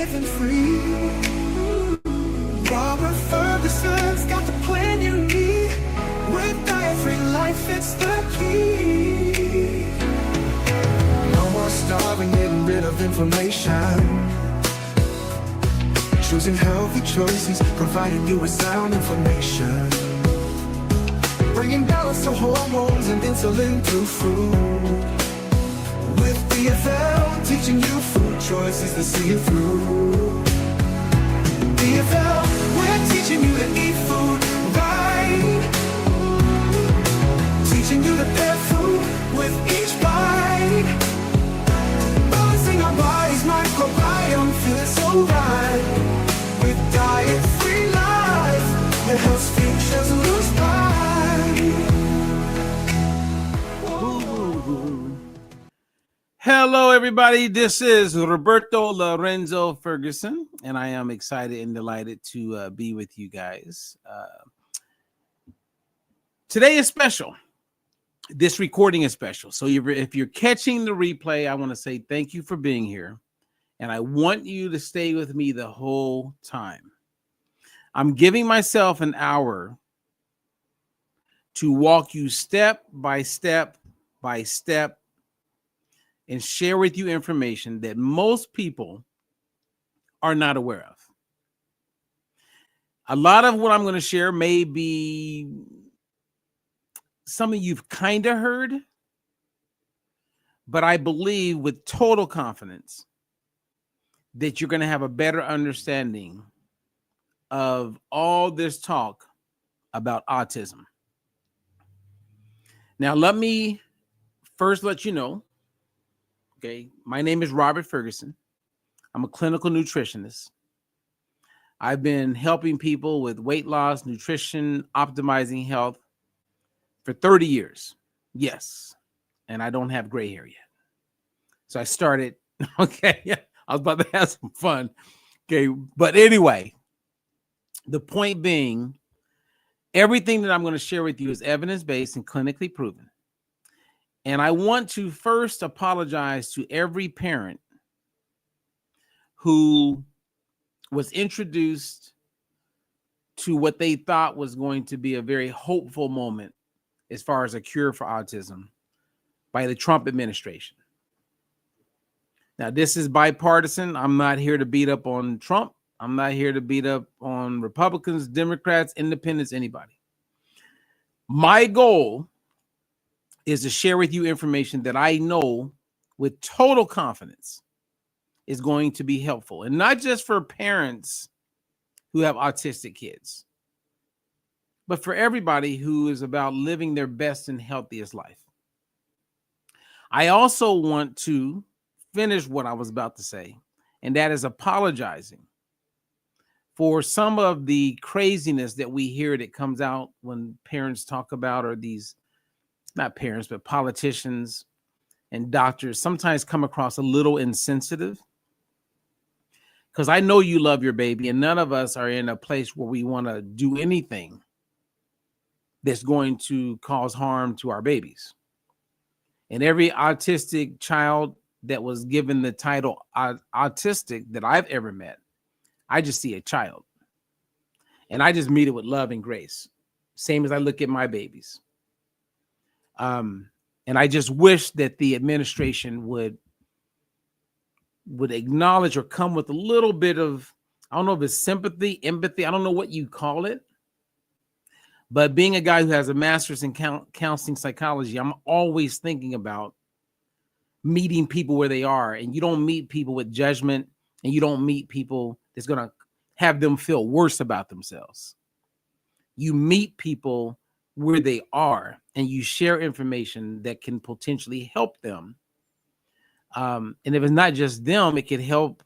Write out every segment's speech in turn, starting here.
living free. Robert Ferguson's got the plan you need. With diet-free life, it's the key. No more starving, getting rid of inflammation. Choosing healthy choices, providing you with sound information. Bringing balance to hormones and insulin through food. With DFL, teaching you food choices to see you through. DFL, we're teaching you to eat food right. Teaching you to pair food with each bite. Balancing our body's microbiome, feeling so right. With diet-free life, it helps futures lose pride. Hello, everybody. This is Roberto Lorenzo Ferguson, and I am excited and delighted to be with you guys. Today is special. This recording is special. So if you're catching the replay, I want to say thank you for being here. And I want you to stay with me the whole time. I'm giving myself an hour to walk you step by step by step and share with you information that most people are not aware of. A lot of what I'm going to share may be something you've kind of heard, but I believe with total confidence that you're going to have a better understanding of all this talk about autism. Now, let me first let you know, okay, my name is Robert Ferguson. I'm a clinical nutritionist. I've been helping people with weight loss, nutrition, optimizing health for 30 years. Yes, and I don't have gray hair yet. So I started, okay, I was about to have some fun. Okay, but anyway, the point being, everything that I'm going to share with you is evidence-based and clinically proven. And I want to first apologize to every parent who was introduced to what they thought was going to be a very hopeful moment as far as a cure for autism by the Trump administration. Now, this is bipartisan. I'm not here to beat up on Trump. I'm not here to beat up on Republicans, Democrats, independents, anybody. My goal is to share with you information that I know with total confidence is going to be helpful. And not just for parents who have autistic kids, but for everybody who is about living their best and healthiest life. I also want to finish what I was about to say, and that is apologizing for some of the craziness that we hear that comes out when parents talk about, or these, not parents, but politicians and doctors sometimes come across a little insensitive. Because I know you love your baby, and none of us are in a place where we want to do anything that's going to cause harm to our babies. And every autistic child that was given the title autistic that I've ever met, I just see a child. And I just meet it with love and grace. Same as I look at my babies. And I just wish that the administration would acknowledge or come with a little bit of, I don't know if it's sympathy, empathy, I don't know what you call it. But being a guy who has a master's in counseling psychology, I'm always thinking about meeting people where they are. And you don't meet people with judgment, and you don't meet people that's going to have them feel worse about themselves. You meet people where they are, and you share information that can potentially help them. And if it's not just them, it can help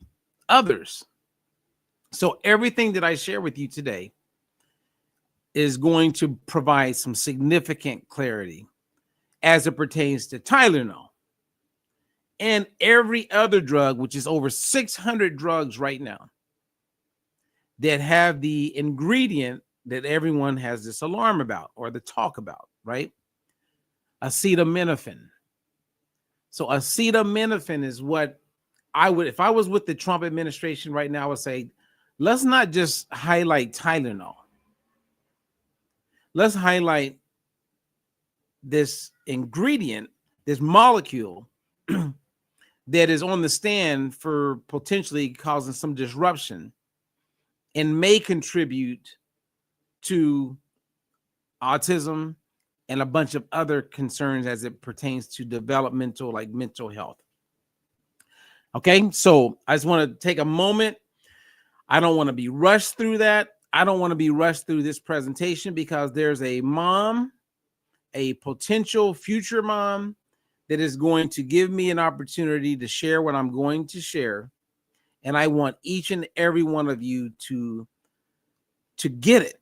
others. So everything that I share with you today is going to provide some significant clarity as it pertains to Tylenol and every other drug, which is over 600 drugs right now that have the ingredient that everyone has this alarm about or the talk about, right? Acetaminophen. So acetaminophen is what if I was with the Trump administration right now, I would say, let's not just highlight Tylenol. Let's highlight this ingredient, this molecule that is on the stand for potentially causing some disruption and may contribute to autism and a bunch of other concerns as it pertains to developmental, like mental health. Okay, so I just want to take a moment. I don't want to be rushed through that. I don't want to be rushed through this presentation because there's a mom, a potential future mom, that is going to give me an opportunity to share what I'm going to share. And I want each and every one of you to get it.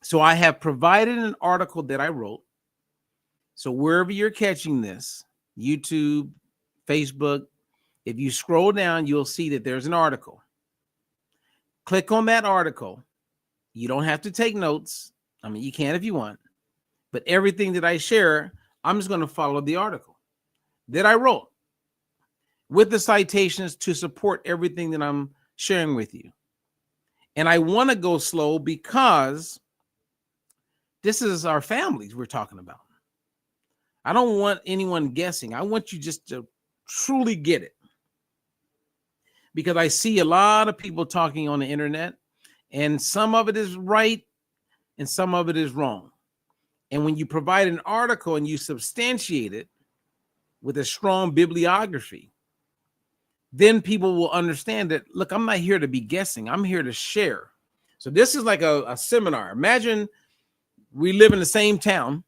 So I have provided an article that I wrote. So wherever you're catching this, YouTube, Facebook, if you scroll down, you'll see that there's an article. Click on that article. You don't have to take notes. I mean, you can if you want. But everything that I share, I'm just going to follow the article that I wrote with the citations to support everything that I'm sharing with you. And I want to go slow because this is our families we're talking about. I don't want anyone guessing. I want you just to truly get it. Because I see a lot of people talking on the internet, and some of it is right and some of it is wrong. And when you provide an article and you substantiate it with a strong bibliography, then people will understand that, look, I'm not here to be guessing. I'm here to share. So this is like a seminar. Imagine we live in the same town,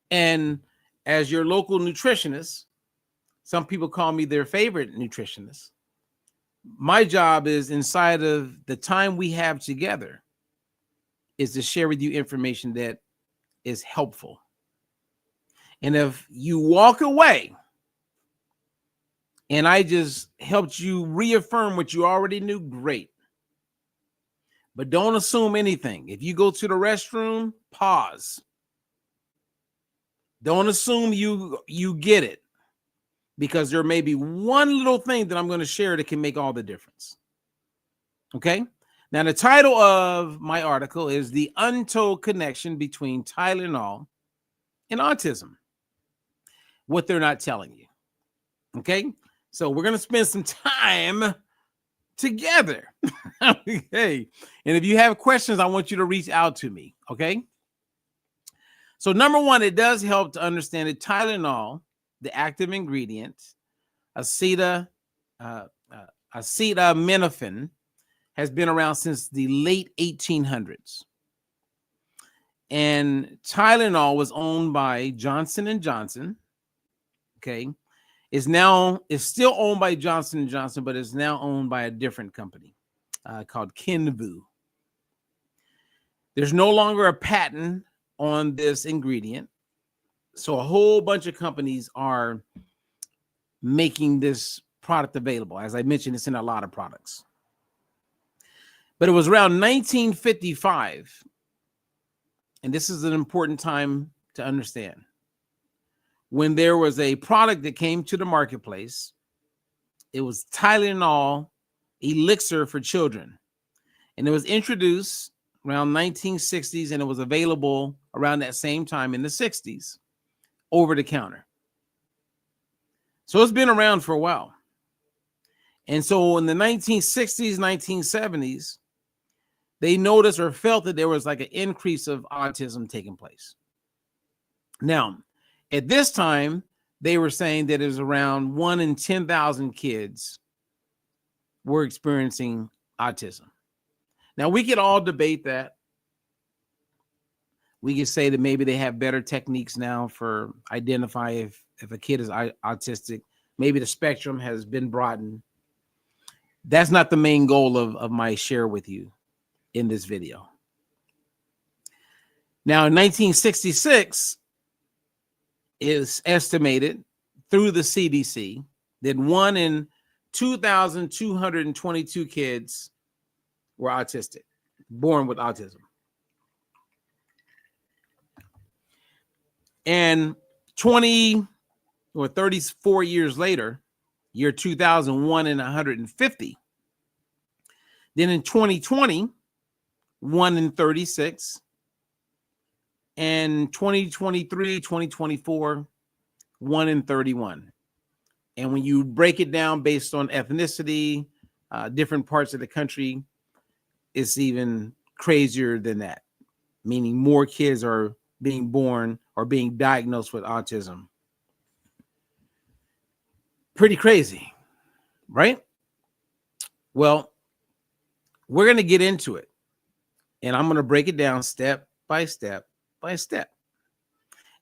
and as your local nutritionist, some people call me their favorite nutritionist. My job is, inside of the time we have together, is to share with you information that is helpful. And if you walk away and I just helped you reaffirm what you already knew, great. But don't assume anything. If you go to the restroom, pause. Don't assume you get it, because there may be one little thing that I'm going to share that can make all the difference. Okay? Now, the title of my article is The Untold Connection Between Tylenol and Autism. What they're not telling you. Okay? So we're going to spend some time together. Okay? And if you have questions, I want you to reach out to me. Okay? So number one, it does help to understand that Tylenol, the active ingredient, acetaminophen, has been around since the late 1800s. And Tylenol was owned by Johnson & Johnson. Okay. Is still owned by Johnson & Johnson, but is now owned by a different company called Kenvue. There's no longer a patent on this ingredient. So a whole bunch of companies are making this product available. As I mentioned, it's in a lot of products. But it was around 1955, and this is an important time to understand, when there was a product that came to the marketplace. It was Tylenol elixir for children. And it was introduced around 1960s, and it was available around that same time in the 60s, over the counter. So it's been around for a while. And so in the 1960s, 1970s, they noticed or felt that there was like an increase of autism taking place. Now, at this time, they were saying that it was around 1 in 10,000 kids were experiencing autism. Now, we could all debate that. We could say that maybe they have better techniques now for identify if a kid is autistic. Maybe the spectrum has been broadened. That's not the main goal of my share with you in this video. Now, in 1966, is estimated through the CDC that 1 in 2,222 kids were autistic, born with autism. And 20 or 34 years later, Year 2000, 1 in 150. Then in 2020, 1 in 36. And 2023, 2024, 1 in 31. And when you break it down based on ethnicity, different parts of the country, it's even crazier than that, meaning more kids are being born or being diagnosed with autism. Pretty crazy, right? Well, we're going to get into it, and I'm going to break it down step by step by step.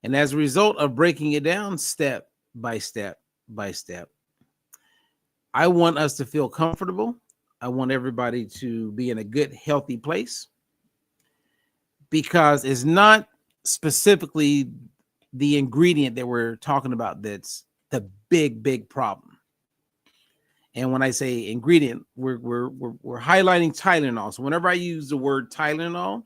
And as a result of breaking it down step by step by step, I want us to feel comfortable. I want everybody to be in a good, healthy place, because it's not specifically the ingredient that we're talking about that's the big problem. And when I say ingredient, we're highlighting Tylenol. So whenever I use the word Tylenol,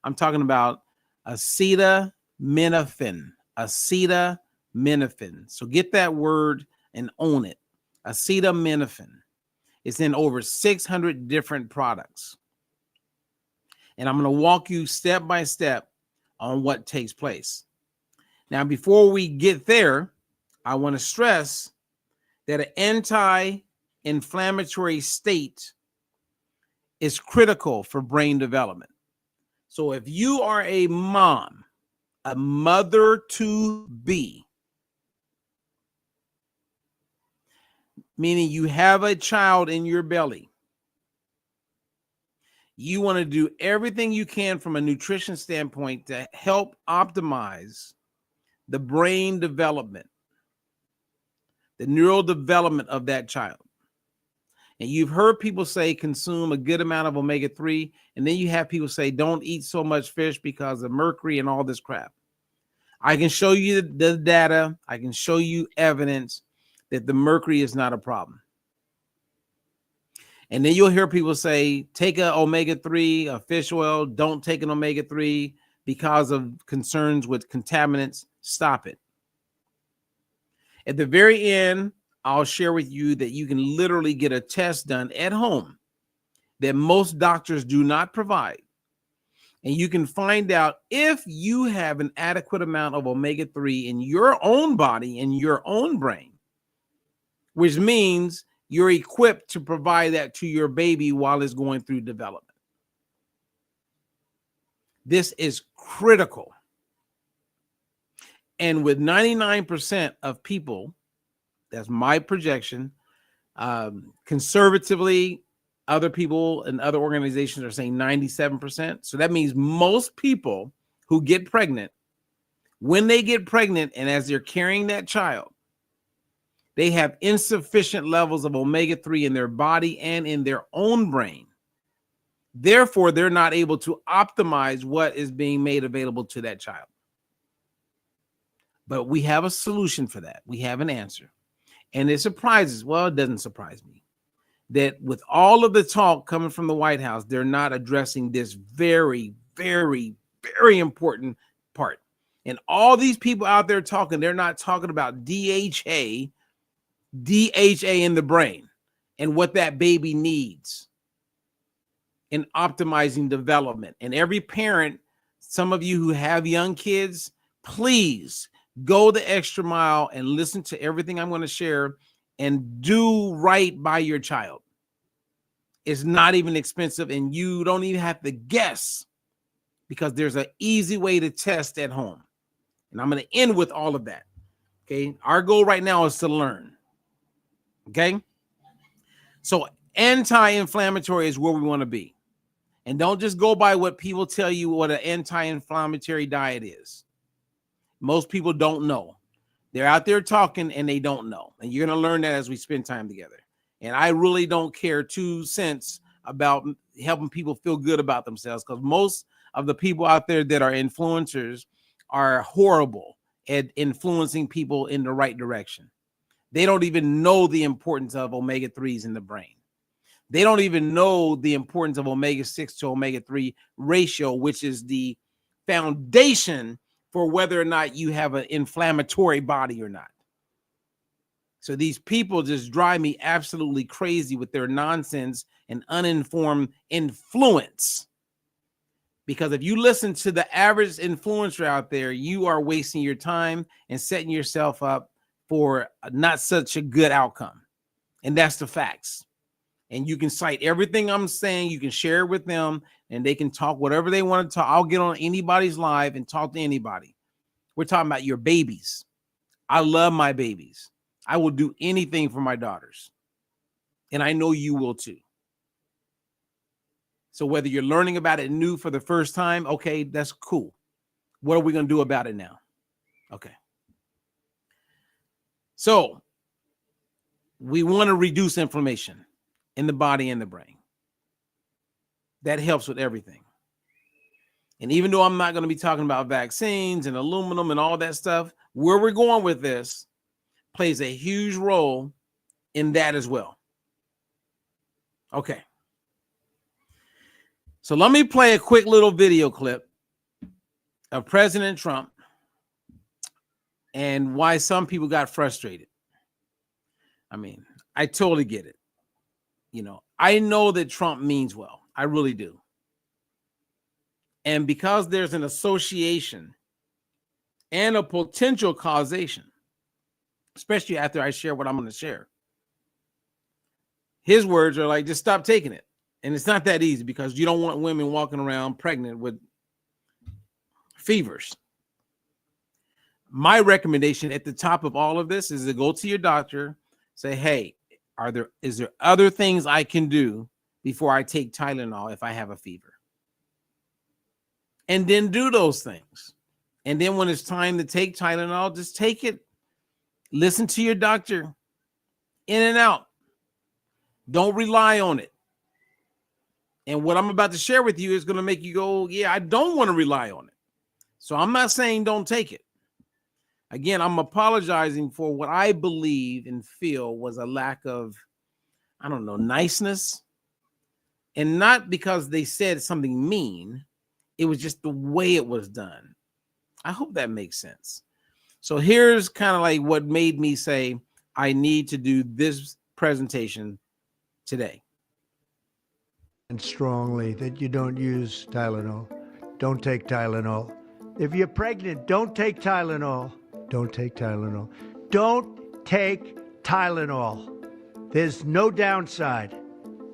I'm talking about acetaminophen. Acetaminophen. So get that word and own it. Acetaminophen. It's in over 600 different products. And I'm going to walk you step by step on what takes place. Now, before we get there, I want to stress that an anti-inflammatory state is critical for brain development. So if you are a mom, a mother to be, meaning you have a child in your belly, you want to do everything you can from a nutrition standpoint to help optimize the brain development, the neural development of that child. And you've heard people say consume a good amount of omega-3, and then you have people say don't eat so much fish because of mercury and all this crap. I can show you the data. I can show you evidence that the mercury is not a problem. And then you'll hear people say, take an omega-3, a fish oil, don't take an omega-3 because of concerns with contaminants. Stop it. At the very end, I'll share with you that you can literally get a test done at home that most doctors do not provide. And you can find out if you have an adequate amount of omega-3 in your own body, in your own brain, which means you're equipped to provide that to your baby while it's going through development. This is critical. And with 99% of people, that's my projection, conservatively, other people and other organizations are saying 97%. So that means most people who get pregnant, when they get pregnant and as they're carrying that child, they have insufficient levels of omega-3 in their body and in their own brain. Therefore, they're not able to optimize what is being made available to that child. But we have a solution for that. We have an answer. And it surprises, well, it doesn't surprise me, that with all of the talk coming from the White House, they're not addressing this very, very, very important part. And all these people out there talking, they're not talking about DHA in the brain and what that baby needs in optimizing development. And every parent, some of you who have young kids, please go the extra mile and listen to everything I'm going to share and do right by your child. It's not even expensive, and you don't even have to guess because there's an easy way to test at home. And I'm going to end with all of that. Okay. Our goal right now is to learn. Okay. So anti-inflammatory is where we want to be. And don't just go by what people tell you what an anti-inflammatory diet is. Most people don't know. They're out there talking and they don't know. And you're going to learn that as we spend time together. And I really don't care 2 cents about helping people feel good about themselves, because most of the people out there that are influencers are horrible at influencing people in the right direction. They don't even know the importance of omega-3s in the brain. They don't even know the importance of omega-6 to omega-3 ratio, which is the foundation for whether or not you have an inflammatory body or not. So these people just drive me absolutely crazy with their nonsense and uninformed influence. Because if you listen to the average influencer out there, you are wasting your time and setting yourself up for not such a good outcome. And that's the facts. And you can cite everything I'm saying. You can share it with them and they can talk whatever they want to talk. I'll get on anybody's live and talk to anybody. We're talking about your babies. I love my babies. I will do anything for my daughters. And I know you will too. So whether you're learning about it new for the first time, okay, that's cool. What are we going to do about it now? Okay. So we want to reduce inflammation in the body and the brain. That helps with everything. And even though I'm not going to be talking about vaccines and aluminum and all that stuff, where we're going with this plays a huge role in that as well. Okay. So let me play a quick little video clip of President Trump and why some people got frustrated. I mean, I totally get it. You know, I know that Trump means well. I really do. And because there's an association and a potential causation, especially after I share what I'm going to share, his words are like, just stop taking it. And it's not that easy because you don't want women walking around pregnant with fevers. My recommendation at the top of all of this is to go to your doctor, say, hey, is there other things I can do before I take Tylenol if I have a fever? And then do those things. And then when it's time to take Tylenol, just take it. Listen to your doctor. In and out. Don't rely on it. And what I'm about to share with you is going to make you go, yeah, I don't want to rely on it. So I'm not saying don't take it. Again, I'm apologizing for what I believe and feel was a lack of, I don't know, niceness. And not because they said something mean. It was just the way it was done. I hope that makes sense. So here's kind of like what made me say, I need to do this presentation today. And strongly that you don't use Tylenol. Don't take Tylenol. If you're pregnant, don't take Tylenol. Don't take Tylenol. Don't take Tylenol. There's no downside.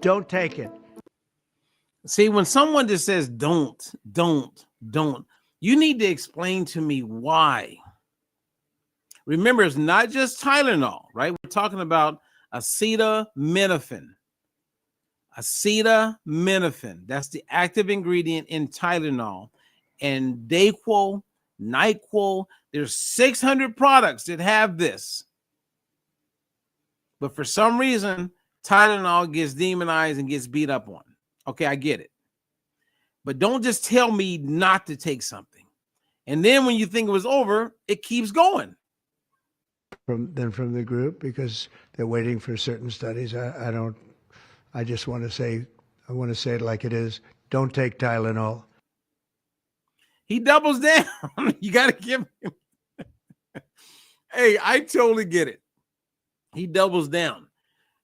Don't take it. See, when someone just says don't, you need to explain to me why. Remember, it's not just Tylenol, right? We're talking about acetaminophen. Acetaminophen. That's the active ingredient in Tylenol. And Dayquil, NyQuil, there's 600 products that have this. But for some reason, Tylenol gets demonized and gets beat up on. Okay, I get it. But don't just tell me not to take something. And then when you think it was over, it keeps going. From the group, because they're waiting for certain studies. I just want to say, I want to say it like it is. Don't take Tylenol. He doubles down. You got to give him. Hey, I totally get it. He doubles down.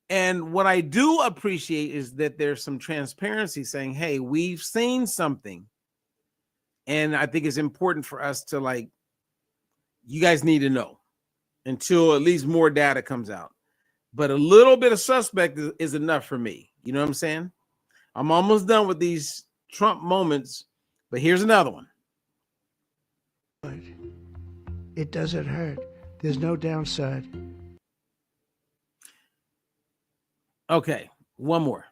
And what I do appreciate is that there's some transparency saying, hey, we've seen something. And I think it's important for us to, like, you guys need to know until at least more data comes out. But a little bit of suspect is enough for me. You know what I'm saying? I'm almost done with these Trump moments, but here's another one. It doesn't hurt. There's no downside. Okay, one more.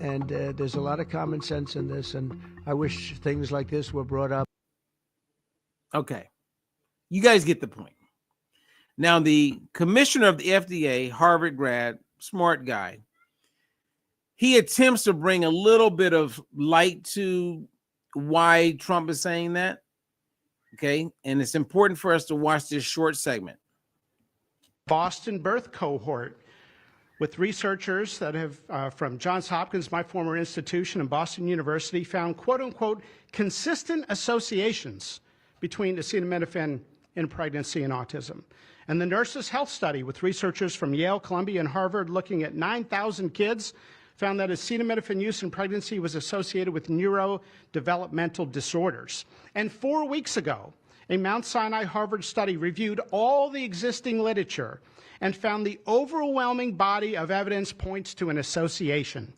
And there's a lot of common sense in this, and I wish things like this were brought up. Okay, you guys get the point. Now, the commissioner of the FDA, Harvard grad, smart guy, he attempts to bring a little bit of light to why Trump is saying that. Okay, and it's important for us to watch this short segment. Boston birth cohort with researchers that have from Johns Hopkins, my former institution, and Boston University found quote unquote consistent associations between acetaminophen in pregnancy and autism. And the Nurses' Health Study with researchers from Yale, Columbia, and Harvard looking at 9,000 kids found that acetaminophen use in pregnancy was associated with neurodevelopmental disorders. And 4 weeks ago, a Mount Sinai Harvard study reviewed all the existing literature and found the overwhelming body of evidence points to an association.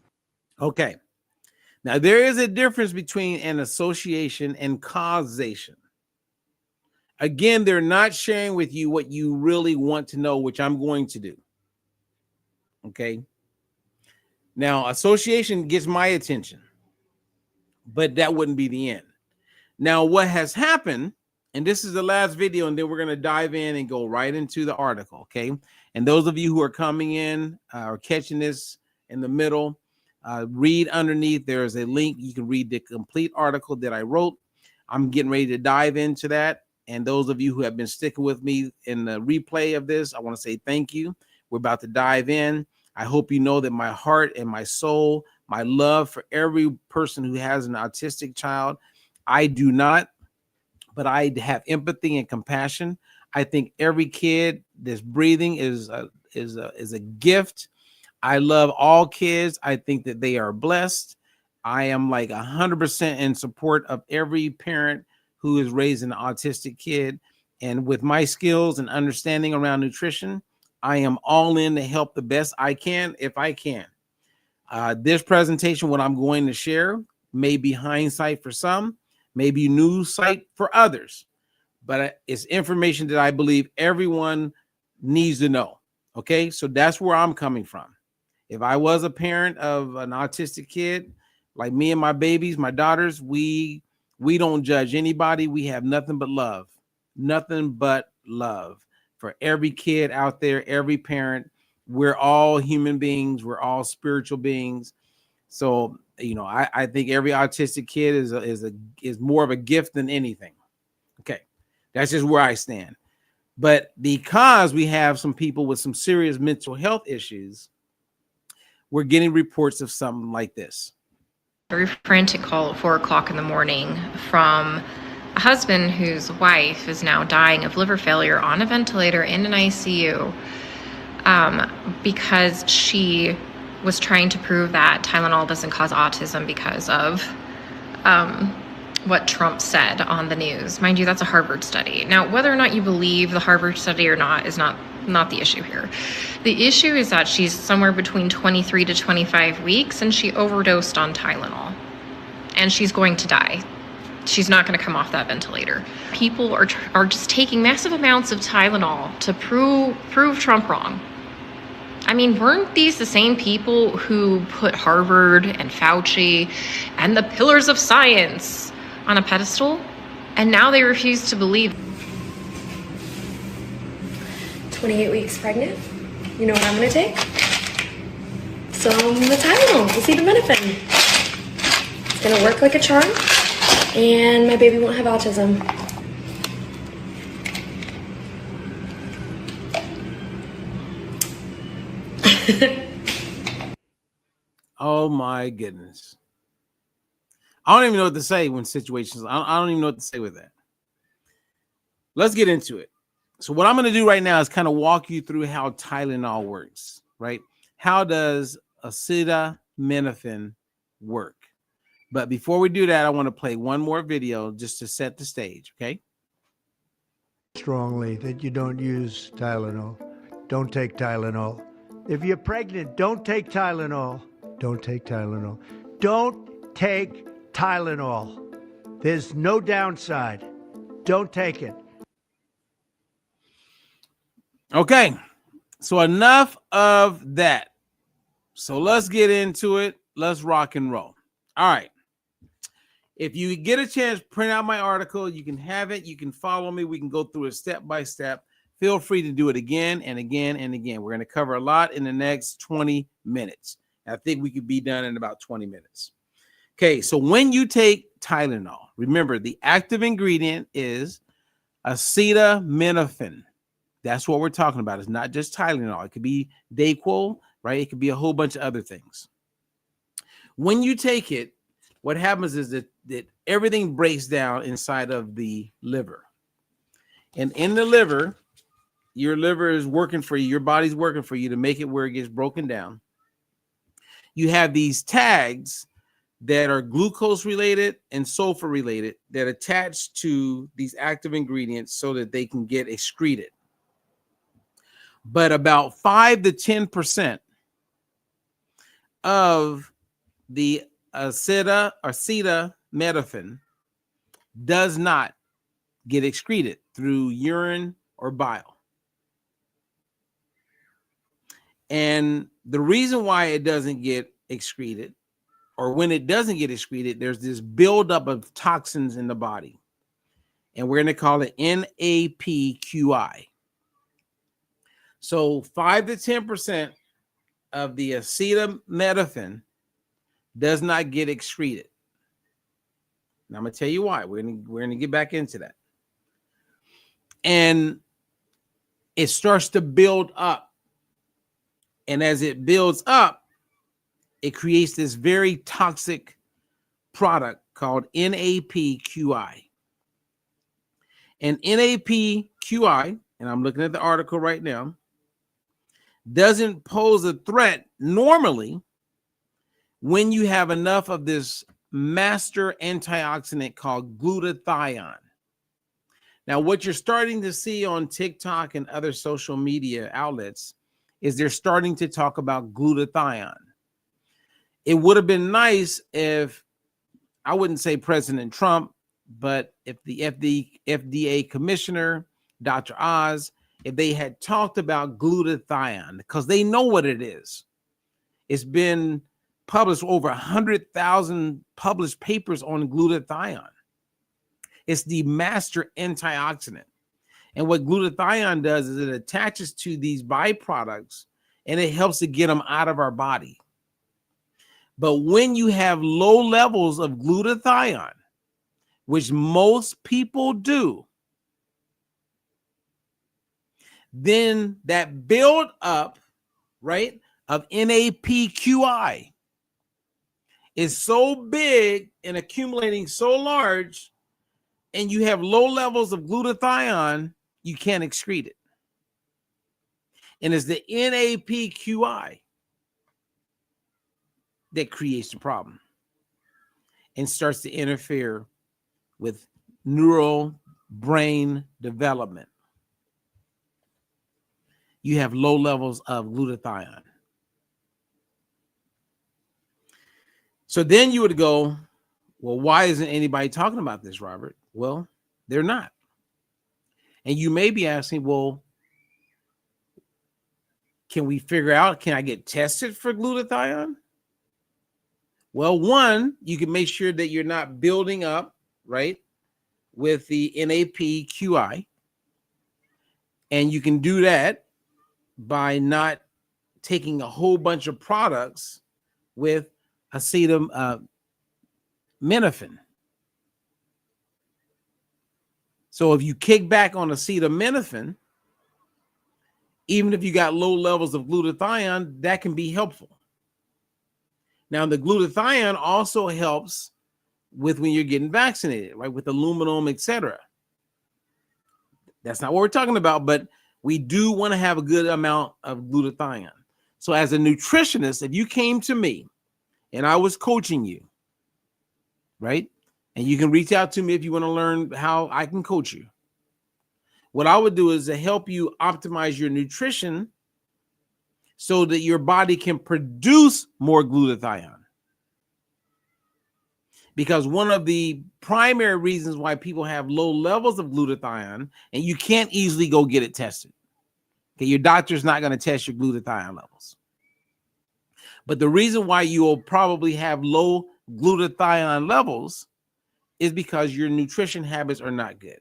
Okay. Now, there is a difference between an association and causation. Again, they're not sharing with you what you really want to know, which I'm going to do. Okay. Now, association gets my attention, but that wouldn't be the end. Now, what has happened, and this is the last video, and then we're going to dive in and go right into the article. Okay. And those of you who are coming in or catching this in the middle, read underneath. There is a link. You can read the complete article that I wrote. I'm getting ready to dive into that. And those of you who have been sticking with me in the replay of this, I want to say thank you. We're about to dive in. I hope you know that my heart and my soul, my love for every person who has an autistic child, I do not, but I have empathy and compassion. I think every kid that's breathing is a gift. I love all kids. I think that they are blessed. I am like 100% in support of every parent who is raising an autistic kid. And with my skills and understanding around nutrition, I am all in to help the best I can, if I can. This presentation, what I'm going to share, may be hindsight for some, maybe new sight for others, but it's information that I believe everyone needs to know. Okay, so that's where I'm coming from. If I was a parent of an autistic kid, like me and my babies, my daughters, we don't judge anybody. We have nothing but love for every kid out there, every parent. We're all human beings. We're all spiritual beings. So, you know, I think every autistic kid is more of a gift than anything. Okay, that's just where I stand. But because we have some people with some serious mental health issues, we're getting reports of something like this. A very frantic call at 4 o'clock in the morning from a husband whose wife is now dying of liver failure on a ventilator in an ICU because she was trying to prove that Tylenol doesn't cause autism because of what Trump said on the news. Mind you, that's a Harvard study. Now, whether or not you believe the Harvard study or not is not the issue here. The issue is that she's somewhere between 23 to 25 weeks and she overdosed on Tylenol and she's going to die. She's not going to come off that ventilator. People are just taking massive amounts of Tylenol to prove Trump wrong. I mean, weren't these the same people who put Harvard and Fauci and the pillars of science on a pedestal? And now they refuse to believe. 28 weeks pregnant. You know what I'm gonna take? Some Tylenol, acetaminophen. It's gonna work like a charm, and my baby won't have autism. Oh my goodness. I don't even know what to say when situations, I don't even know what to say with that. Let's get into it. So what I'm going to do right now is kind of walk you through how Tylenol works, right? How does acetaminophen work? But before we do that, I want to play one more video just to set the stage, okay? Strongly that you don't use Tylenol. Don't take Tylenol. If you're pregnant, don't take Tylenol. Don't take Tylenol. Don't take Tylenol. There's no downside. Don't take it. Okay, so enough of that. So let's get into it. Let's rock and roll. All right. If you get a chance, print out my article. You can have it. You can follow me. We can go through it step by step. Feel free to do it again and again and again. We're going to cover a lot in the next 20 minutes. I think we could be done in about 20 minutes. Okay, so when you take Tylenol, remember the active ingredient is acetaminophen. That's what we're talking about. It's not just Tylenol. It could be Dayquil, right? It could be a whole bunch of other things. When you take it, what happens is that everything breaks down inside of the liver. And in the liver, your liver is working for you, your body's working for you to make it where it gets broken down. You have these tags that are glucose related and sulfur related that attach to these active ingredients so that they can get excreted. But about 5 to 10% of the acetaminophen does not get excreted through urine or bile. And the reason why it doesn't get excreted, or when it doesn't get excreted, there's this buildup of toxins in the body. And we're going to call it NAACP. So 5 to 10% of the acetaminophen does not get excreted. Now I'm going to tell you why. We're going to get back into that. And it starts to build up. And as it builds up, it creates this very toxic product called NAACP. And NAACP, and I'm looking at the article right now, doesn't pose a threat normally when you have enough of this master antioxidant called glutathione. Now, what you're starting to see on TikTok and other social media outlets is they're starting to talk about glutathione. It would have been nice if, I wouldn't say President Trump, but if the FDA commissioner, Dr. Oz, if they had talked about glutathione, because they know what it is. It's been published, over 100,000 published papers on glutathione. It's the master antioxidant. And what glutathione does is it attaches to these byproducts and it helps to get them out of our body. But when you have low levels of glutathione, which most people do, then that build up, right, of NAACP is so big and accumulating so large, and you have low levels of glutathione, you can't excrete it. And it's the NAACP that creates the problem and starts to interfere with neural brain development. You have low levels of glutathione. So then you would go, well, why isn't anybody talking about this, Robert? Well, they're not. And you may be asking, well, can we figure out, can I get tested for glutathione? Well, one, you can make sure that you're not building up, right, with the NAACP. And you can do that by not taking a whole bunch of products with acetaminophen. So if you kick back on acetaminophen, even if you got low levels of glutathione, that can be helpful. Now, the glutathione also helps with when you're getting vaccinated, right, with aluminum, etc. That's not what we're talking about, but we do want to have a good amount of glutathione. So as a nutritionist, if you came to me and I was coaching you, right, and you can reach out to me if you want to learn how I can coach you. What I would do is to help you optimize your nutrition so that your body can produce more glutathione. Because one of the primary reasons why people have low levels of glutathione, and you can't easily go get it tested. Okay, your doctor's not going to test your glutathione levels. But the reason why you will probably have low glutathione levels is because your nutrition habits are not good.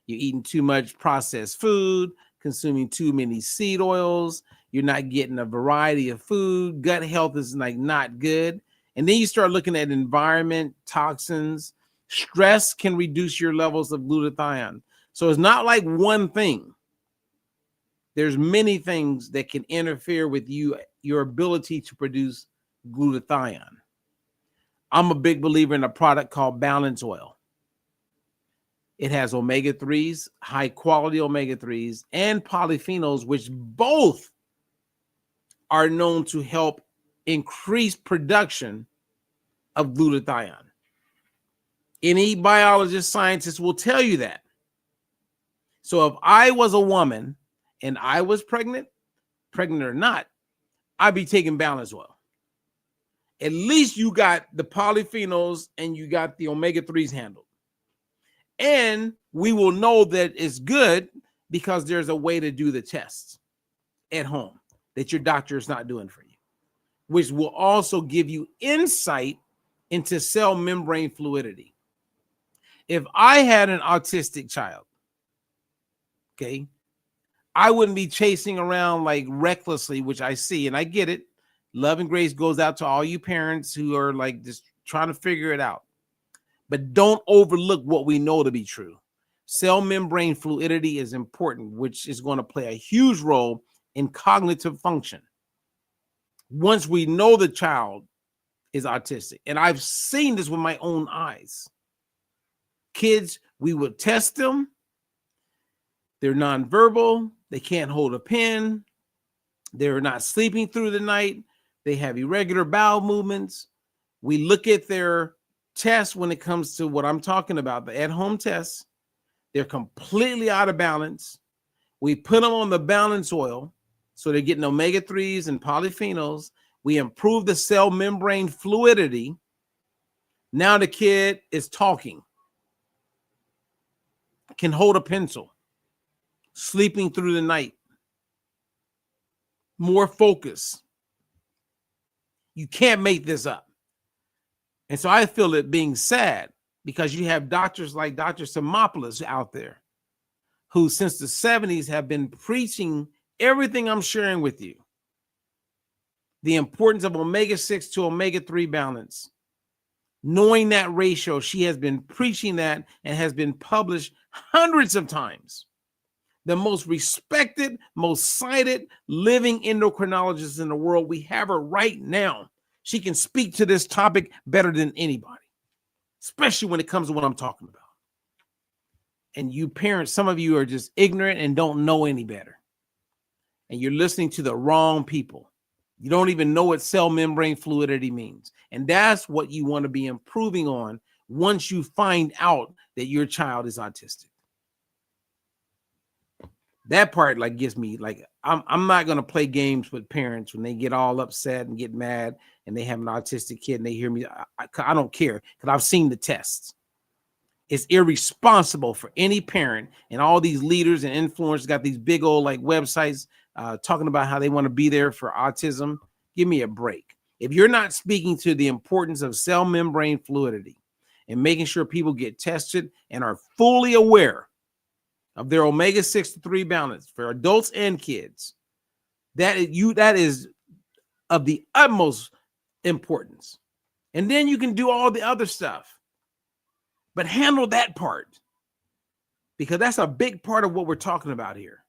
You're eating too much processed food, consuming too many seed oils. You're not getting a variety of food. Gut health is like not good. And then you start looking at environment, toxins. Stress can reduce your levels of glutathione. So it's not like one thing. There's many things that can interfere with your ability to produce glutathione. I'm a big believer in a product called Balance Oil. It has omega-3s, high quality omega-3s, and polyphenols, which both are known to help increase production of glutathione. Any biologist, scientist will tell you that. So if I was a woman and I was pregnant or not, I'd be taking balance oil. At least you got the polyphenols and you got the omega-3s handled. And we will know that it's good because there's a way to do the tests at home that your doctor is not doing for you, which will also give you insight into cell membrane fluidity. If I had an autistic child, okay, I wouldn't be chasing around like recklessly, which I see, and I get it. Love and grace goes out to all you parents who are like just trying to figure it out. But don't overlook what we know to be true. Cell membrane fluidity is important, which is going to play a huge role in cognitive function. Once we know the child is autistic, and I've seen this with my own eyes. Kids, we would test them. They're nonverbal. They can't hold a pen. They're not sleeping through the night. They have irregular bowel movements. We look at their tests when it comes to what I'm talking about, the at-home tests. They're completely out of balance. We put them on the balance oil, so they're getting omega-3s and polyphenols. We improve the cell membrane fluidity. Now the kid is talking, can hold a pencil, sleeping through the night, more focus. You can't make this up. And so I feel it being sad because you have doctors like Dr. Simopoulos out there who since the 70s have been preaching everything I'm sharing with you. The importance of omega-6 to omega-3 balance. Knowing that ratio, she has been preaching that and has been published hundreds of times. The most respected, most cited living endocrinologist in the world. We have her right now. She can speak to this topic better than anybody, especially when it comes to what I'm talking about. And you parents, some of you are just ignorant and don't know any better. And you're listening to the wrong people. You don't even know what cell membrane fluidity means. And that's what you want to be improving on once you find out that your child is autistic. That part like gets me like, I'm not going to play games with parents when they get all upset and get mad and they have an autistic kid and they hear me. I don't care because I've seen the tests. It's irresponsible for any parent, and all these leaders and influencers got these big old like websites talking about how they want to be there for autism. Give me a break. If you're not speaking to the importance of cell membrane fluidity and making sure people get tested and are fully aware of their omega-6 to 3 balance for adults and kids, that is of the utmost importance. And then you can do all the other stuff, but handle that part because that's a big part of what we're talking about here.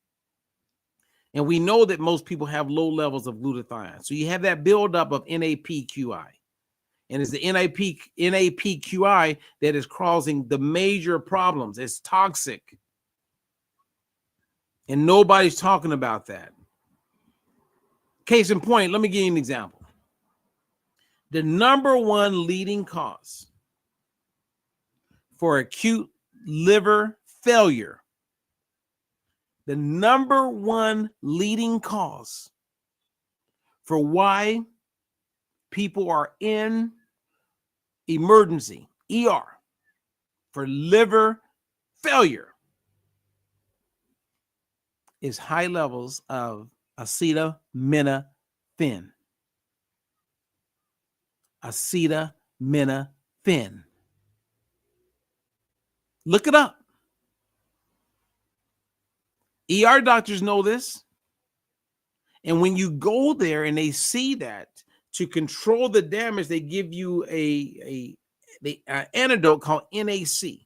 And we know that most people have low levels of glutathione. So you have that buildup of NAACP. And it's the NAACP that is causing the major problems. It's toxic. And nobody's talking about that. Case in point, let me give you an example. The number one leading cause for acute liver failure, the number one leading cause for why people are in emergency, ER, for liver failure is high levels of acetaminophen. Acetaminophen. Look it up. ER doctors know this. And when you go there and they see that, to control the damage, they give you an antidote called NAC.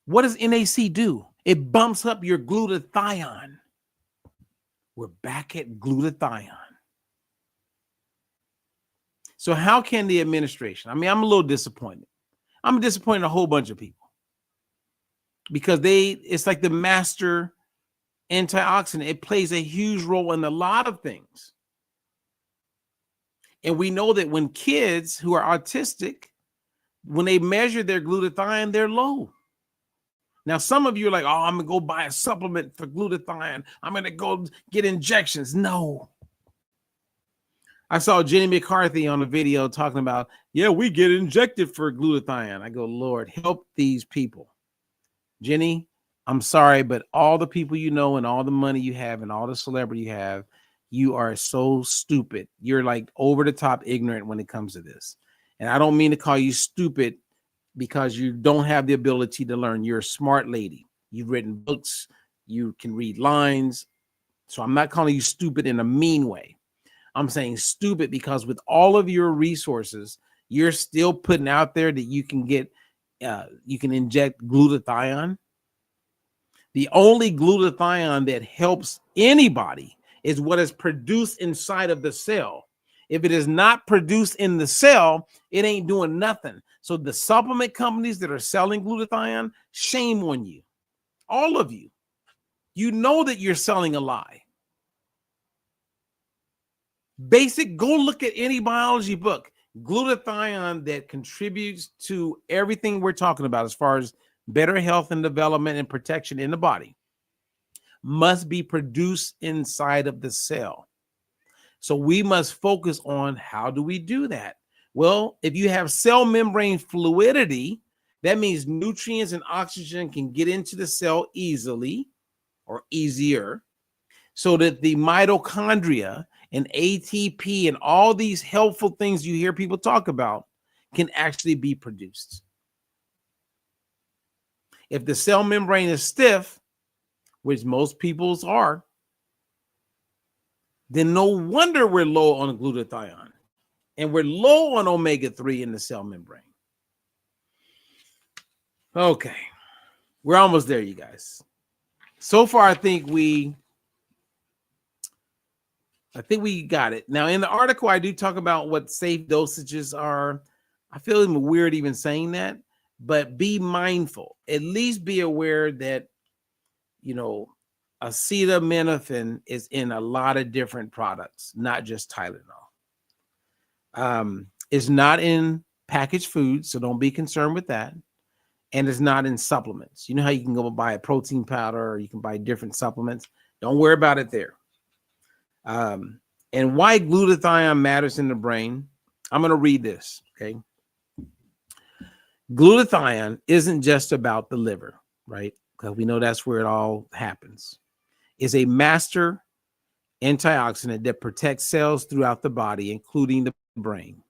What does NAC do? It bumps up your glutathione. We're back at glutathione. So how can the administration? I mean, I'm a little disappointed. I'm disappointed in a whole bunch of people. because it's like the master antioxidant. It plays a huge role in a lot of things. And we know that when kids who are autistic, when they measure their glutathione, they're low. Now, some of you are like, oh, I'm going to go buy a supplement for glutathione. I'm going to go get injections. No. I saw Jenny McCarthy on a video talking about, yeah, we get injected for glutathione. I go, Lord, help these people. Jenny, I'm sorry, but all the people you know and all the money you have and all the celebrity you have, you are so stupid. You're like over the top ignorant when it comes to this. And I don't mean to call you stupid because you don't have the ability to learn. You're a smart lady. You've written books. You can read lines. So I'm not calling you stupid in a mean way. I'm saying stupid because with all of your resources, you're still putting out there that you can get, you can inject glutathione. The only glutathione that helps anybody is what is produced inside of the cell. If it is not produced in the cell, it ain't doing nothing. So the supplement companies that are selling glutathione, shame on you. All of you. You know that you're selling a lie. Go look at any biology book. Glutathione that contributes to everything we're talking about as far as better health and development and protection in the body must be produced inside of the cell. So we must focus on how do we do that? Well, if you have cell membrane fluidity, that means nutrients and oxygen can get into the cell easily or easier so that the mitochondria and ATP and all these helpful things you hear people talk about can actually be produced. If the cell membrane is stiff, which most people's are, then no wonder we're low on glutathione and we're low on omega-3 in the cell membrane. Okay, we're almost there, you guys. So far, I think we got it. Now, in the article, I do talk about what safe dosages are. I feel even weird even saying that, but be mindful. At least be aware that, acetaminophen is in a lot of different products, not just Tylenol. It's not in packaged foods, so don't be concerned with that. And it's not in supplements. You know how you can go buy a protein powder or you can buy different supplements? Don't worry about it there. And why glutathione matters in the brain. I'm going to read this, okay? Glutathione isn't just about the liver, right? Because we know that's where it all happens. It's a master antioxidant that protects cells throughout the body, including the brain.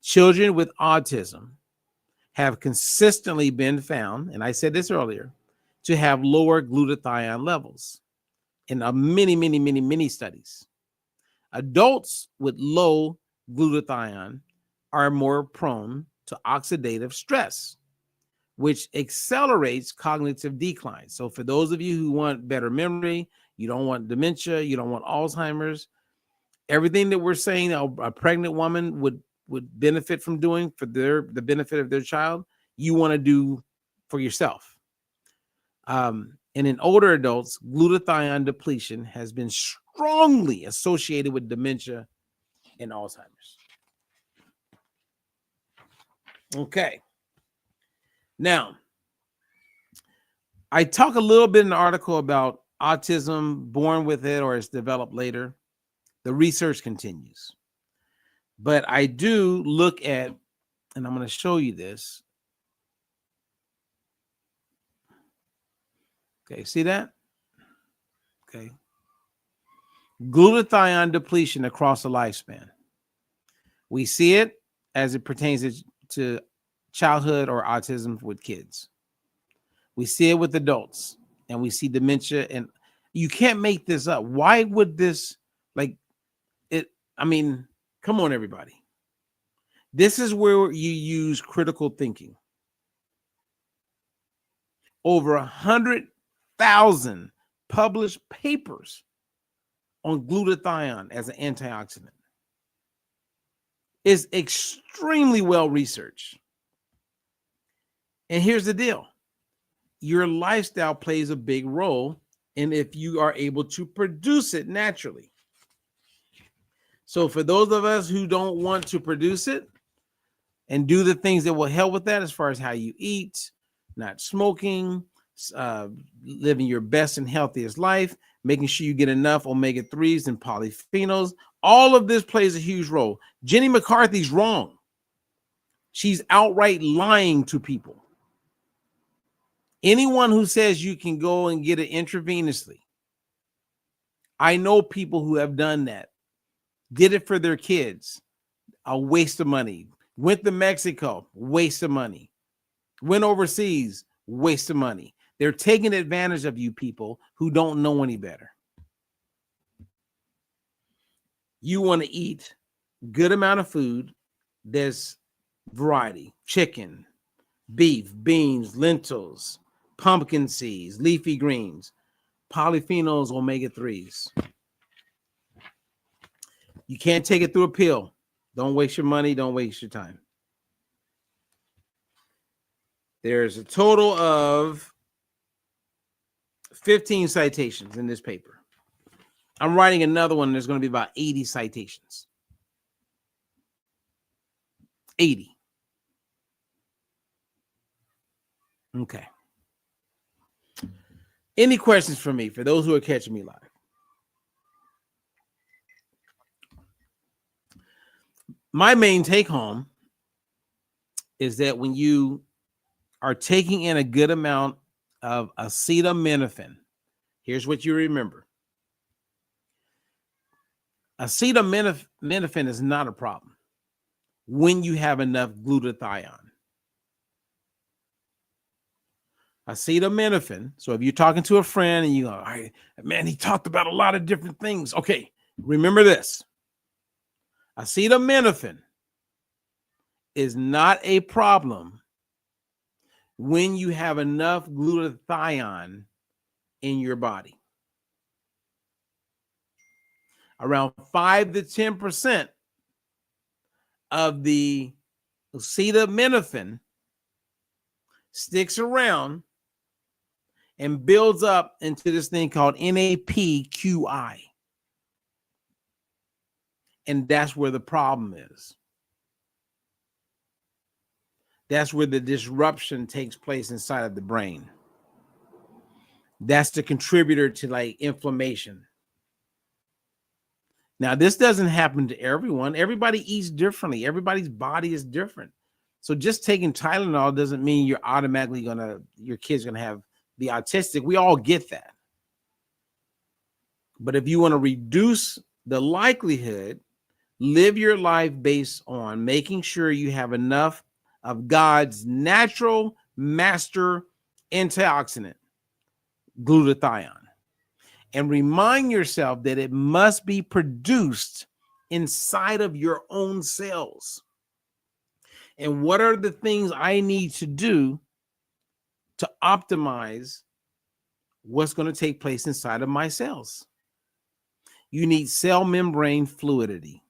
Children with autism have consistently been found, and I said this earlier, to have lower glutathione levels in many studies. Adults with low glutathione are more prone to oxidative stress, which accelerates cognitive decline. So for those of you who want better memory, you don't want dementia, you don't want Alzheimer's, everything that we're saying a pregnant woman would benefit from doing for the benefit of their child, you want to do for yourself. And in older adults, glutathione depletion has been strongly associated with dementia and Alzheimer's. Okay. Now, I talk a little bit in the article about autism, born with it or it's developed later. The research continues. But I do look at, and I'm going to show you this. Okay, see that? Okay. Glutathione depletion across the lifespan. We see it as it pertains to childhood or autism with kids. We see it with adults, and we see dementia, and you can't make this up. Why would this, come on, everybody. This is where you use critical thinking. Over 100,000 published papers on glutathione as an antioxidant. Is extremely well researched. And here's the deal. your lifestyle plays a big role in if you are able to produce it naturally. So for those of us who don't want to produce it and do the things that will help with that, as far as how you eat, not smoking, living your best and healthiest life, making sure you get enough omega-3s and polyphenols, all of this plays a huge role. Jenny McCarthy's wrong. She's outright lying to people. Anyone who says you can go and get it intravenously, I know people who have done that, did it for their kids, a waste of money. Went to Mexico, waste of money. Went overseas, waste of money. They're taking advantage of you people who don't know any better. You want to eat good amount of food. There's variety: chicken, beef, beans, lentils, pumpkin seeds, leafy greens, polyphenols, omega-3s. You can't take it through a pill. Don't waste your money. Don't waste your time. There's a total of 15 citations in this paper. I'm writing another one. There's going to be about 80 citations. 80. Okay. Any questions for me, for those who are catching me live? My main take home is that when you are taking in a good amount of acetaminophen, here's what you remember. Acetaminophen is not a problem when you have enough glutathione. Acetaminophen. So if you're talking to a friend and you go, all right, man, he talked about a lot of different things. Okay, remember this. Acetaminophen is not a problem when you have enough glutathione in your body. Around 5 to 10% of the acetaminophen sticks around and builds up into this thing called NAACP. And that's where the problem is. That's where the disruption takes place inside of the brain. That's the contributor to like inflammation. Now, this doesn't happen to everyone. Everybody eats differently. Everybody's body is different. So just taking Tylenol doesn't mean you're automatically your kid's gonna be autistic. We all get that. But if you want to reduce the likelihood, live your life based on making sure you have enough of God's natural master antioxidant, glutathione. And remind yourself that it must be produced inside of your own cells. And what are the things I need to do to optimize what's going to take place inside of my cells? You need cell membrane fluidity.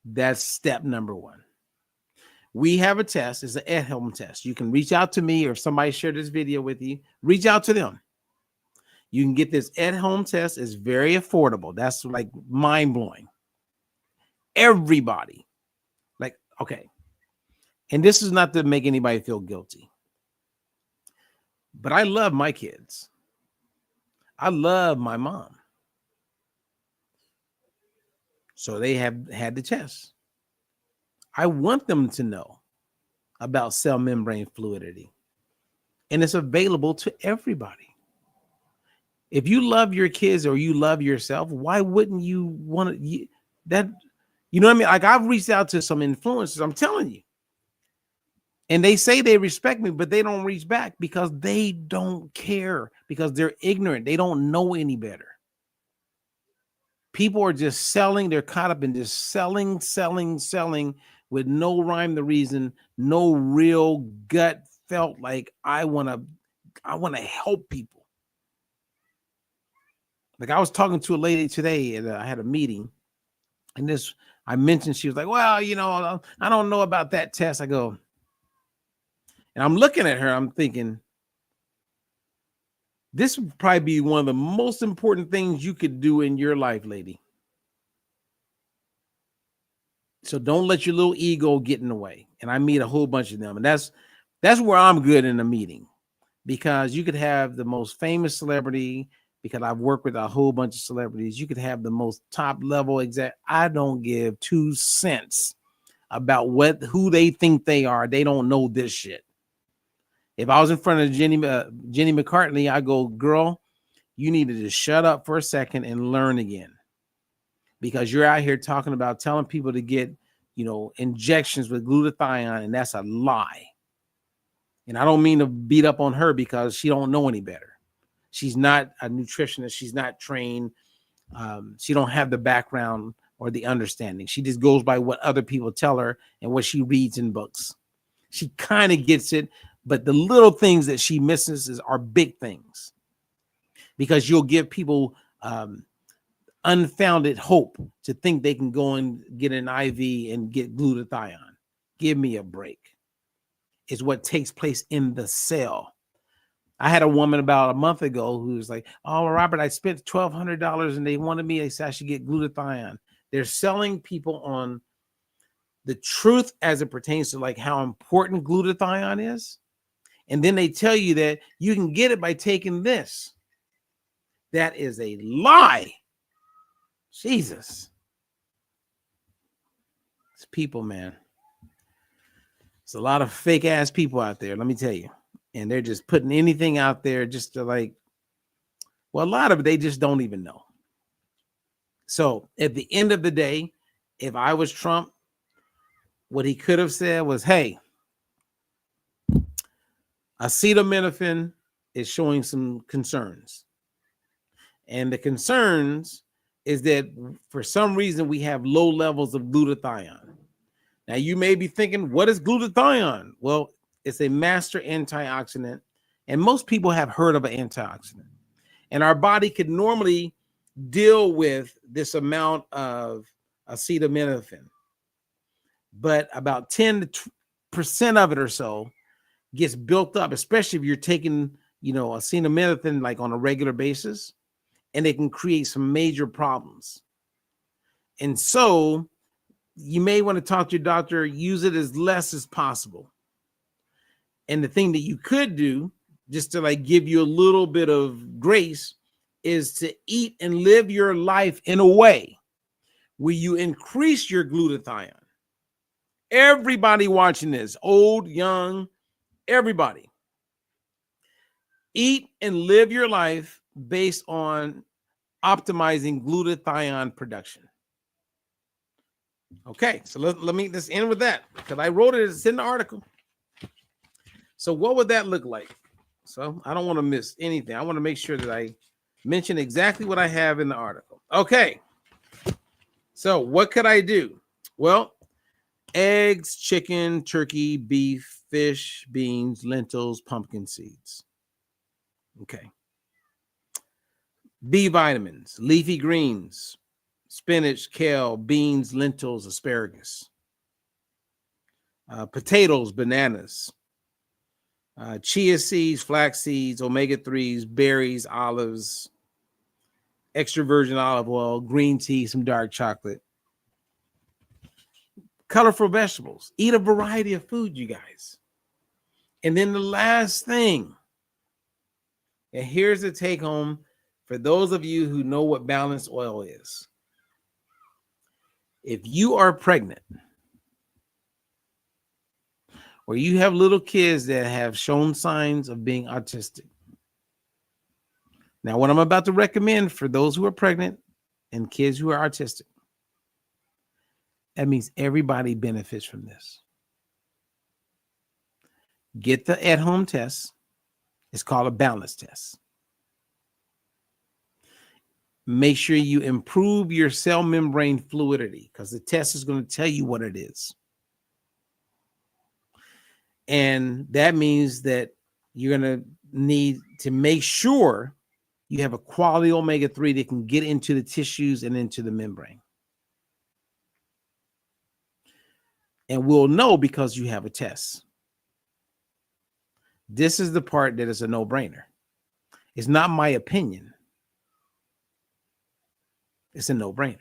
That's step number one. We have a test. It's an at-home test. You can reach out to me, or if somebody shared this video with you, reach out to them. You can get this at-home test. It's very affordable. That's like mind-blowing. Everybody. Like, okay. And this is not to make anybody feel guilty. But I love my kids. I love my mom. So they have had the test. I want them to know about cell membrane fluidity. And it's available to everybody. If you love your kids or you love yourself, why wouldn't you want to that? You know what I mean? Like, I've reached out to some influencers, I'm telling you. And they say they respect me, but they don't reach back because they don't care, because they're ignorant. They don't know any better. People are just selling. They're caught up in just selling with no rhyme or reason, no real gut felt like I want to help people. Like, I was talking to a lady today, and I had a meeting, and I mentioned, she was like, well, I don't know about that test. I go, And I'm looking at her, I'm thinking, this would probably be one of the most important things you could do in your life, lady. So don't let your little ego get in the way. And I meet a whole bunch of them. And that's where I'm good in a meeting, because you could have the most famous celebrity, because I've worked with a whole bunch of celebrities. You could have the most top level exec. I don't give 2 cents about who they think they are. They don't know this shit. If I was in front of Jenny McCartney, I go, girl, you need to just shut up for a second and learn again, because you're out here talking about telling people to get, injections with glutathione, and that's a lie. And I don't mean to beat up on her, because she don't know any better. She's not a nutritionist. She's not trained. She don't have the background or the understanding. She just goes by what other people tell her and what she reads in books. She kind of gets it, but the little things that she misses are big things, because you'll give people unfounded hope to think they can go and get an IV and get glutathione. Give me a break. It's what takes place in the cell. I had a woman about a month ago who was like, oh, Robert, I spent $1,200 and they wanted me, they said I should get glutathione. They're selling people on the truth as it pertains to like how important glutathione is. And then they tell you that you can get it by taking this. That is a lie. Jesus. It's people, man. There's a lot of fake ass people out there, let me tell you. And they're just putting anything out there just to a lot of it, they just don't even know. So at the end of the day, if I was Trump, what he could have said was, hey, acetaminophen is showing some concerns. And the concerns is that for some reason we have low levels of glutathione. Now you may be thinking, what is glutathione? Well, it's a master antioxidant, and most people have heard of an antioxidant. And our body could normally deal with this amount of acetaminophen, but about 10% of it or so gets built up, especially if you're taking, acetaminophen like on a regular basis, and it can create some major problems. And so you may want to talk to your doctor, use it as less as possible. And the thing that you could do, just to give you a little bit of grace, is to eat and live your life in a way where you increase your glutathione. Everybody watching this, old, young, everybody, eat and live your life based on optimizing glutathione production. Okay, so let me just end with that, because I wrote it, it's in the article. So what would that look like? So I don't want to miss anything. I want to make sure that I mention exactly what I have in the article. Okay, so what could I do? Well, eggs, chicken, turkey, beef, fish, beans, lentils, pumpkin seeds. Okay. B vitamins, leafy greens, spinach, kale, beans, lentils, asparagus, potatoes, bananas, chia seeds, flax seeds, omega-3s, berries, olives, extra virgin olive oil, green tea, some dark chocolate, colorful vegetables. Eat a variety of food, you guys. And then the last thing, and here's the take home for those of you who know what balanced oil is. If you are pregnant, or you have little kids that have shown signs of being autistic. Now, what I'm about to recommend for those who are pregnant and kids who are autistic, that means everybody benefits from this. Get the at-home test. It's called a balance test. Make sure you improve your cell membrane fluidity, because the test is going to tell you what it is. And that means that you're going to need to make sure you have a quality omega-3 that can get into the tissues and into the membrane. And we'll know because you have a test. This is the part that is a no-brainer. It's not my opinion. It's a no-brainer.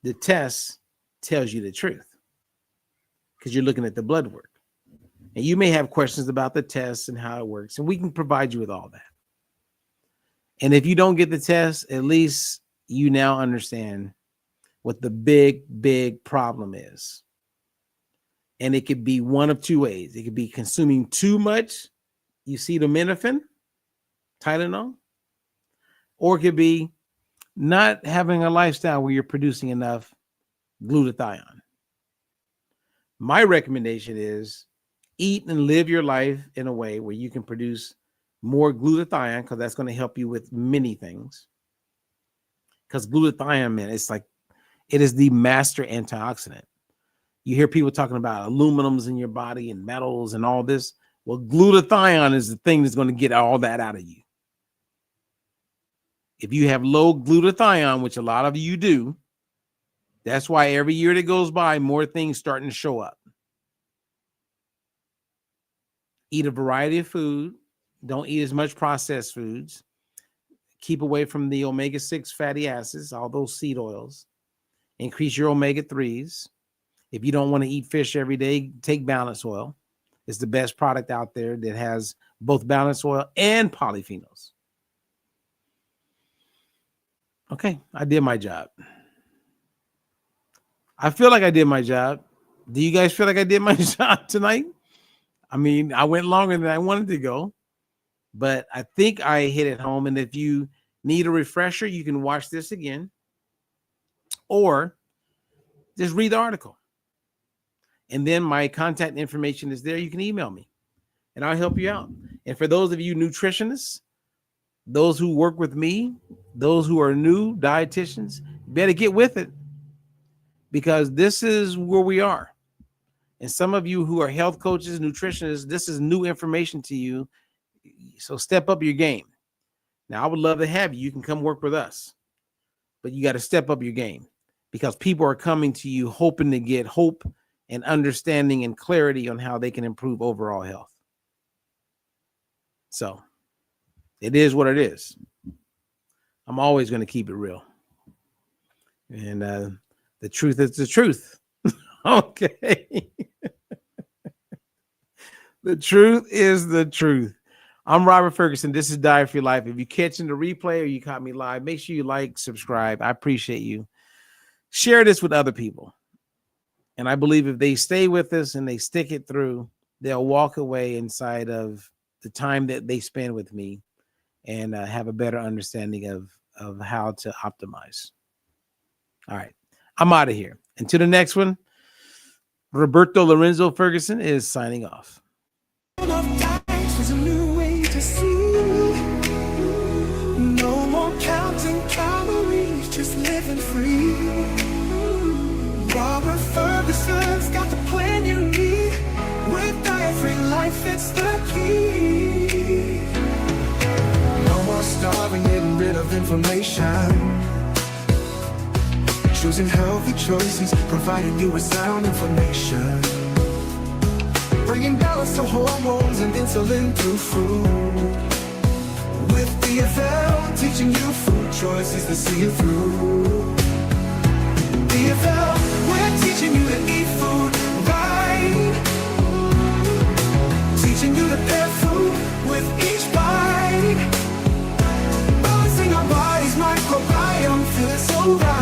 The test tells you the truth because you're looking at the blood work. And you may have questions about the test and how it works, and we can provide you with all that. And if you don't get the test, at least you now understand what the big problem is. And it could be one of two ways. It could be consuming too much acetaminophen, Tylenol, or it could be not having a lifestyle where you're producing enough glutathione. My recommendation is eat and live your life in a way where you can produce more glutathione, because that's going to help you with many things. Because glutathione, man, it is the master antioxidant. You hear people talking about aluminums in your body and metals and all this. Well, glutathione is the thing that's going to get all that out of you. If you have low glutathione, which a lot of you do, that's why every year that goes by, more things starting to show up. Eat a variety of food. Don't eat as much processed foods. Keep away from the omega-6 fatty acids, all those seed oils. Increase your omega-3s. If you don't want to eat fish every day, take balance oil. It's the best product out there that has both balance oil and polyphenols. Okay, I did my job. I feel like I did my job. Do you guys feel like I did my job tonight? I mean, I went longer than I wanted to go, but I think I hit it home. And if you need a refresher, you can watch this again or just read the article. And then my contact information is there. You can email me and I'll help you out. And for those of you nutritionists, those who work with me, those who are new dietitians, better get with it, because this is where we are. And some of you who are health coaches, nutritionists, this is new information to you. So step up your game. Now, I would love to have you. You can come work with us, but you got to step up your game, because people are coming to you hoping to get hope and understanding and clarity on how they can improve overall health. So it is what it is. I'm always going to keep it real. And the truth is the truth. Okay. The truth is the truth. I'm Robert Ferguson. This is Diet for Your Life. If you're catching the replay or you caught me live, make sure you like, subscribe. I appreciate you. Share this with other people. And I believe if they stay with us and they stick it through, they'll walk away inside of the time that they spend with me and have a better understanding of how to optimize. All right. I'm out of here. Until the next one, Roberto Lorenzo Ferguson is signing off. There's a new way to see. No more counting calories, just living free. Robert Ferguson's got the plan you need. With diet-free life, it's the key. No more starving, getting rid of inflammation. Choosing healthy choices, providing you with sound information. Bringing balance to hormones and insulin through food. With DFL, teaching you food choices to see you through. DFL, we're teaching you to eat food right. Teaching you to pair food with each bite. Balancing our body's microbiome, feels so right.